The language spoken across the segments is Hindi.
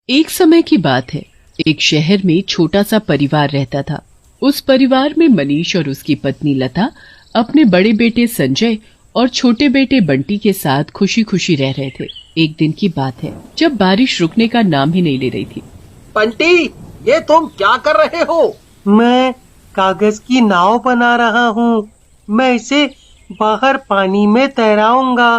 एक समय की बात है। एक शहर में छोटा सा परिवार रहता था। उस परिवार में मनीष और उसकी पत्नी लता अपने बड़े बेटे संजय और छोटे बेटे बंटी के साथ खुशी खुशी रह रहे थे। एक दिन की बात है जब बारिश रुकने का नाम ही नहीं ले रही थी। बंटी, ये तुम क्या कर रहे हो? मैं कागज की नाव बना रहा हूँ। मैं इसे बाहर पानी में तैराऊंगा।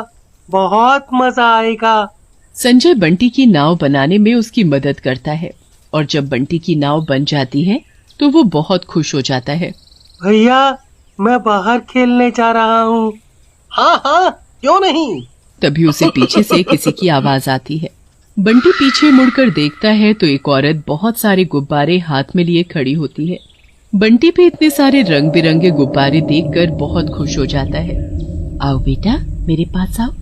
बहुत मजा आएगा। संजय बंटी की नाव बनाने में उसकी मदद करता है और जब बंटी की नाव बन जाती है तो वो बहुत खुश हो जाता है। भैया, मैं बाहर खेलने जा रहा हूँ। हाँ हाँ, क्यों नहीं। तभी उसे पीछे से किसी की आवाज आती है। बंटी पीछे मुड़कर देखता है तो एक औरत बहुत सारे गुब्बारे हाथ में लिए खड़ी होती है। बंटी पे इतने सारे रंग बिरंगे गुब्बारे देखकर बहुत खुश हो जाता है। आओ बेटा, मेरे पास आओ।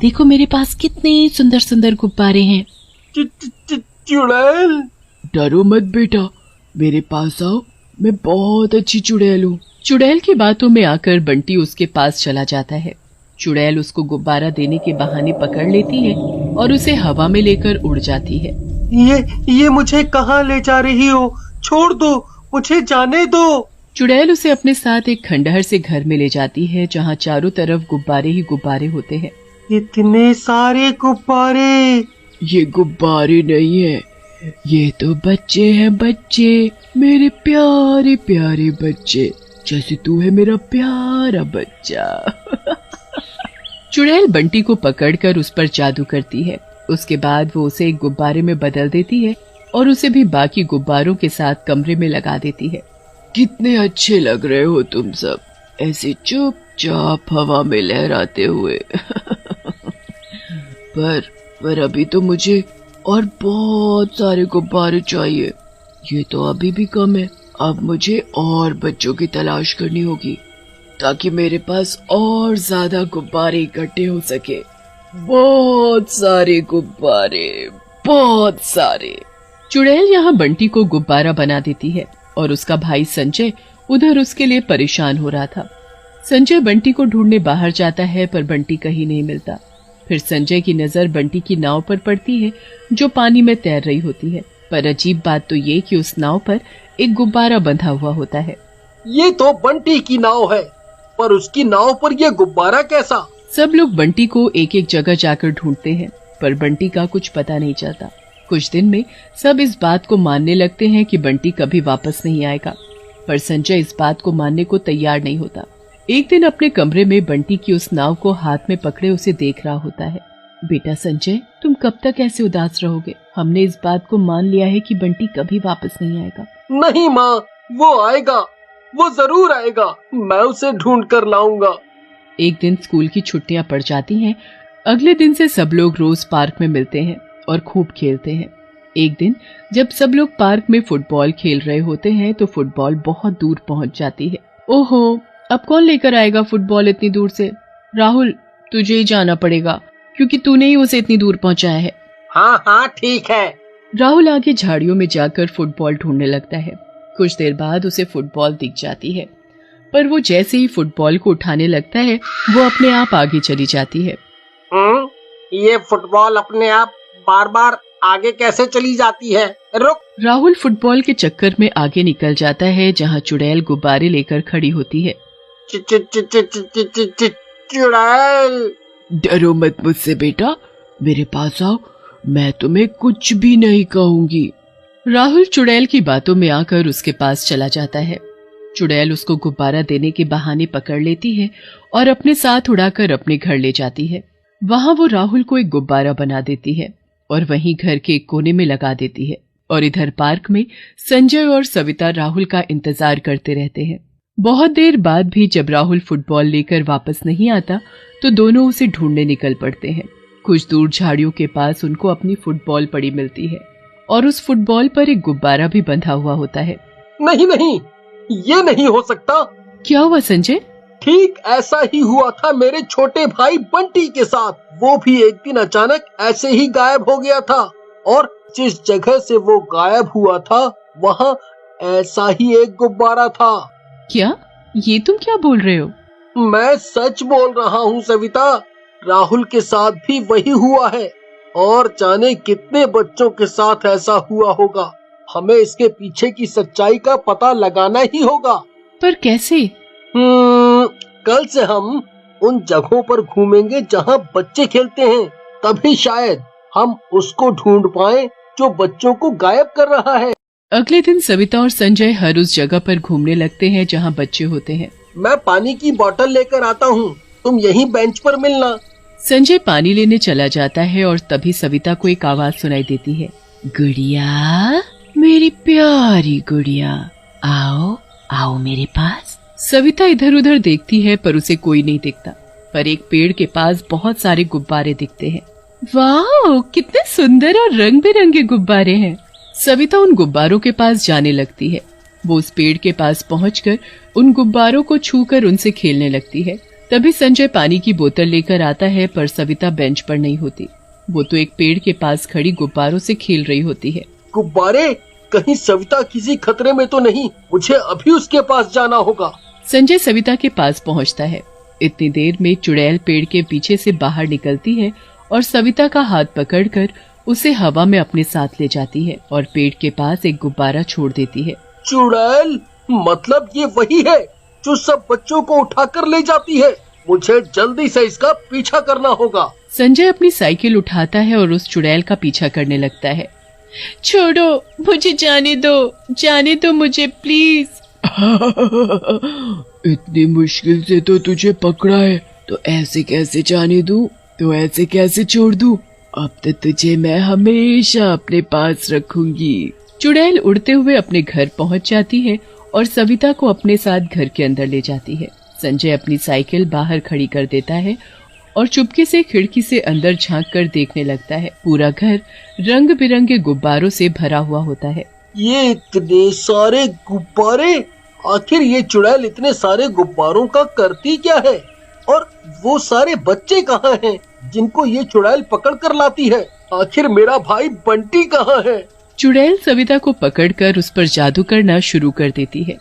देखो मेरे पास कितने सुंदर सुंदर गुब्बारे हैं। चुड़ैल, डरो मत बेटा, मेरे पास आओ। मैं बहुत अच्छी चुड़ैल हूँ। चुड़ैल की बातों में आकर बंटी उसके पास चला जाता है। चुड़ैल उसको गुब्बारा देने के बहाने पकड़ लेती है और उसे हवा में लेकर उड़ जाती है। ये मुझे कहाँ ले जा रही हो? छोड़ दो, मुझे जाने दो। चुड़ैल उसे अपने साथ एक खंडहर से घर में ले जाती है जहाँ चारों तरफ गुब्बारे ही गुब्बारे होते हैं। इतने सारे गुब्बारे। ये गुब्बारे नहीं है, ये तो बच्चे हैं, बच्चे, मेरे प्यारे प्यारे बच्चे, जैसे तू है मेरा प्यारा बच्चा। चुड़ैल बंटी को पकड़कर उस पर जादू करती है। उसके बाद वो उसे एक गुब्बारे में बदल देती है और उसे भी बाकी गुब्बारों के साथ कमरे में लगा देती है। कितने अच्छे लग रहे हो तुम सब, ऐसे चुपचाप हवा में लहराते हुए। पर अभी तो मुझे और बहुत सारे गुब्बारे चाहिए। ये तो अभी भी कम है। अब मुझे और बच्चों की तलाश करनी होगी ताकि मेरे पास और ज्यादा गुब्बारे इकट्ठे हो सके। बहुत सारे गुब्बारे, बहुत सारे। चुड़ैल यहाँ बंटी को गुब्बारा बना देती है और उसका भाई संजय उधर उसके लिए परेशान हो रहा था। संजय बंटी को ढूंढने बाहर जाता है पर बंटी कहीं नहीं मिलता। फिर संजय की नजर बंटी की नाव पर पड़ती है जो पानी में तैर रही होती है। पर अजीब बात तो ये कि उस नाव पर एक गुब्बारा बंधा हुआ होता है। ये तो बंटी की नाव है, पर उसकी नाव पर ये गुब्बारा कैसा? सब लोग बंटी को एक एक जगह जाकर ढूंढते हैं पर बंटी का कुछ पता नहीं चलता। कुछ दिन में सब इस बात को मानने लगते हैं कि बंटी कभी वापस नहीं आएगा, पर संजय इस बात को मानने को तैयार नहीं होता। एक दिन अपने कमरे में बंटी की उस नाव को हाथ में पकड़े उसे देख रहा होता है। बेटा संजय, तुम कब तक ऐसे उदास रहोगे? हमने इस बात को मान लिया है कि बंटी कभी वापस नहीं आएगा। नहीं माँ, वो आएगा, वो जरूर आएगा। मैं उसे ढूंढ कर लाऊंगा। एक दिन स्कूल की छुट्टियां पड़ जाती हैं। अगले दिन से सब लोग रोज पार्क में मिलते हैं और खूब खेलते हैं। एक दिन जब सब लोग पार्क में फुटबॉल खेल रहे होते हैं तो फुटबॉल बहुत दूर पहुंच जाती है। ओहो, अब कौन लेकर आएगा फुटबॉल इतनी दूर से? राहुल, तुझे ही जाना पड़ेगा क्योंकि तूने ही उसे इतनी दूर पहुंचाया है। हाँ हाँ ठीक है। राहुल आगे झाड़ियों में जाकर फुटबॉल ढूंढने लगता है। कुछ देर बाद उसे फुटबॉल दिख जाती है, पर वो जैसे ही फुटबॉल को उठाने लगता है वो अपने आप आगे चली जाती है। ये फुटबॉल अपने आप बार बार आगे कैसे चली जाती है? रुक। राहुल फुटबॉल के चक्कर में आगे निकल जाता है जहाँ चुड़ैल गुब्बारे लेकर खड़ी होती है। चुड़ैल, डरो मत मुझसे बेटा, मेरे पास आओ, मैं तुम्हें कुछ भी नहीं कहूंगी। राहुल चुड़ैल की बातों में आकर उसके पास चला जाता है। चुड़ैल उसको गुब्बारा देने के बहाने पकड़ लेती है और अपने साथ उड़ाकर अपने घर ले जाती है। वहां वो राहुल को एक गुब्बारा बना देती है और वहीं घर के एक कोने में लगा देती है। और इधर पार्क में संजय और सविता राहुल का इंतजार करते रहते हैं। बहुत देर बाद भी जब राहुल फुटबॉल लेकर वापस नहीं आता तो दोनों उसे ढूंढने निकल पड़ते हैं। कुछ दूर झाड़ियों के पास उनको अपनी फुटबॉल पड़ी मिलती है और उस फुटबॉल पर एक गुब्बारा भी बंधा हुआ होता है। नहीं नहीं, ये नहीं हो सकता। क्या हुआ संजय? ठीक ऐसा ही हुआ था मेरे छोटे भाई बंटी के साथ। वो भी एक दिन अचानक ऐसे ही गायब हो गया था और जिस जगह से वो गायब हुआ था वहाँ ऐसा ही एक गुब्बारा था। क्या? ये तुम क्या बोल रहे हो? मैं सच बोल रहा हूँ सविता, राहुल के साथ भी वही हुआ है। और जाने कितने बच्चों के साथ ऐसा हुआ होगा। हमें इसके पीछे की सच्चाई का पता लगाना ही होगा। पर कैसे? कल से हम उन जगहों पर घूमेंगे जहाँ बच्चे खेलते हैं, तभी शायद हम उसको ढूंढ पाएं जो बच्चों को गायब कर रहा है। अगले दिन सविता और संजय हर उस जगह पर घूमने लगते हैं जहाँ बच्चे होते हैं। मैं पानी की बोतल लेकर आता हूँ, तुम यहीं बेंच पर मिलना। संजय पानी लेने चला जाता है और तभी सविता को एक आवाज सुनाई देती है। गुड़िया, मेरी प्यारी गुड़िया, आओ आओ मेरे पास। सविता इधर उधर देखती है पर उसे कोई नहीं दिखता, पर एक पेड़ के पास बहुत सारे गुब्बारे दिखते हैं। वाह, कितने सुंदर और रंग बिरंगे गुब्बारे हैं। सविता उन गुब्बारों के पास जाने लगती है। वो उस पेड़ के पास पहुंचकर उन गुब्बारों को छूकर उनसे खेलने लगती है। तभी संजय पानी की बोतल लेकर आता है, पर सविता बेंच पर नहीं होती। वो तो एक पेड़ के पास खड़ी गुब्बारों से खेल रही होती है। गुब्बारे, कहीं सविता किसी खतरे में तो नहीं? मुझे अभी उसके पास जाना होगा। संजय सविता के पास पहुंचता है। इतनी देर में चुड़ैल पेड़ के पीछे से बाहर निकलती है और सविता का हाथ पकड़कर उसे हवा में अपने साथ ले जाती है और पेड़ के पास एक गुब्बारा छोड़ देती है। चुड़ैल, मतलब ये वही है जो सब बच्चों को उठाकर ले जाती है। मुझे जल्दी से इसका पीछा करना होगा। संजय अपनी साइकिल उठाता है और उस चुड़ैल का पीछा करने लगता है। छोड़ो, मुझे जाने दो मुझे प्लीज। इतनी मुश्किल से तो तुझे पकड़ा है, तो ऐसे कैसे जाने दूं? तो ऐसे कैसे छोड़ दूं? अब तो तुझे मैं हमेशा अपने पास रखूंगी। चुड़ैल उड़ते हुए अपने घर पहुंच जाती है और सविता को अपने साथ घर के अंदर ले जाती है। संजय अपनी साइकिल बाहर खड़ी कर देता है और चुपके से खिड़की से अंदर झांक कर देखने लगता है। पूरा घर रंग बिरंगे गुब्बारों से भरा हुआ होता है। ये इतने सारे गुब्बारे, आखिर ये चुड़ैल इतने सारे गुब्बारों का करती क्या है? और वो सारे बच्चे कहाँ हैं जिनको ये चुड़ैल पकड़ कर लाती है? आखिर मेरा भाई बंटी कहाँ है? चुड़ैल सविता को पकड़कर उस पर जादू करना शुरू कर देती है।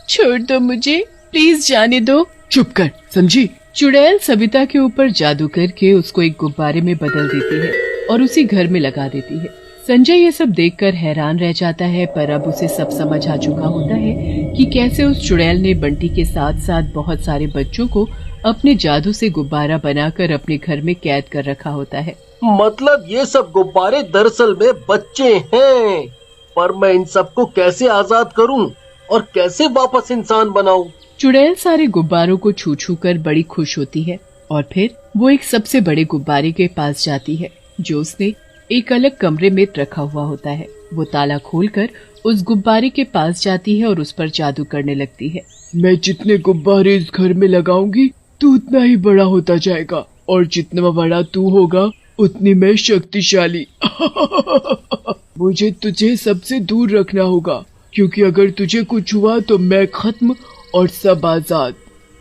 छोड़ दो मुझे, प्लीज जाने दो। चुप कर, समझी? चुड़ैल सविता के ऊपर जादू करके उसको एक गुब्बारे में बदल देती है और उसी घर में लगा देती है। संजय ये सब देखकर हैरान रह जाता है, पर अब उसे सब समझ आ चुका होता है कि कैसे उस चुड़ैल ने बंटी के साथ साथ बहुत सारे बच्चों को अपने जादू से गुब्बारा बनाकर अपने घर में कैद कर रखा होता है। मतलब ये सब गुब्बारे दरअसल में बच्चे हैं, पर मैं इन सबको कैसे आजाद करूं और कैसे वापस इंसान बनाऊं? चुड़ैल सारे गुब्बारों को छू छू कर बड़ी खुश होती है और फिर वो एक सबसे बड़े गुब्बारे के पास जाती है जो उसने एक अलग कमरे में रखा हुआ होता है। वो ताला खोलकर उस गुब्बारे के पास जाती है और उस पर जादू करने लगती है। मैं जितने गुब्बारे इस घर में लगाऊंगी तू उतना ही बड़ा होता जाएगा, और जितना बड़ा तू होगा उतनी मैं शक्तिशाली। मुझे तुझे सबसे दूर रखना होगा, क्योंकि अगर तुझे कुछ हुआ तो मैं खत्म और सब आजाद।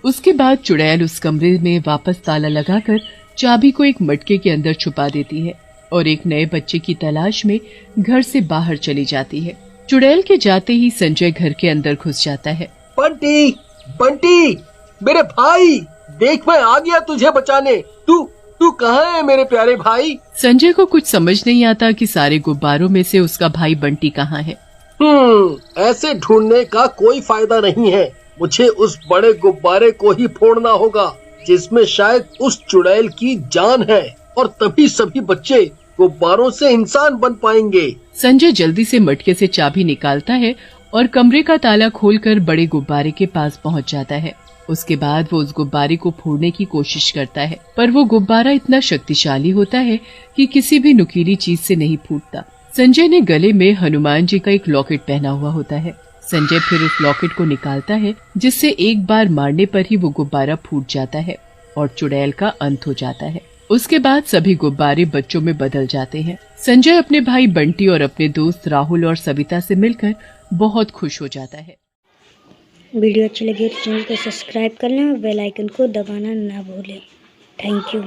उसके बाद चुड़ैल उस कमरे में वापस ताला लगाकर चाबी को एक मटके के अंदर छुपा देती है और एक नए बच्चे की तलाश में घर से बाहर चली जाती है। चुड़ैल के जाते ही संजय घर के अंदर घुस जाता है। बंटी, बंटी, मेरे भाई, देख मैं आ गया तुझे बचाने। तू कहाँ है मेरे प्यारे भाई? संजय को कुछ समझ नहीं आता कि सारे गुब्बारों में से उसका भाई बंटी कहाँ है। ऐसे ढूंढने का कोई फायदा नहीं है। मुझे उस बड़े गुब्बारे को ही फोड़ना होगा जिसमें शायद उस चुड़ैल की जान है, और तभी सभी बच्चे गुब्बारों से इंसान बन पाएंगे। संजय जल्दी से मटके से चाबी निकालता है और कमरे का ताला खोलकर बड़े गुब्बारे के पास पहुंच जाता है। उसके बाद वो उस गुब्बारे को फोड़ने की कोशिश करता है, पर वो गुब्बारा इतना शक्तिशाली होता है कि किसी भी नुकीली चीज से नहीं फूटता। संजय ने गले में हनुमान जी का एक लॉकेट पहना हुआ होता है। संजय फिर उस लॉकेट को निकालता है, जिससे एक बार मारने पर ही वो गुब्बारा फूट जाता है और चुड़ैल का अंत हो जाता है। उसके बाद सभी गुब्बारे बच्चों में बदल जाते हैं। संजय अपने भाई बंटी और अपने दोस्त राहुल और सविता से मिलकर बहुत खुश हो जाता है। वीडियो अच्छी लगी तो चैनल को सब्सक्राइब कर लें और बेल आइकन को दबाना ना भूलें। Thank you.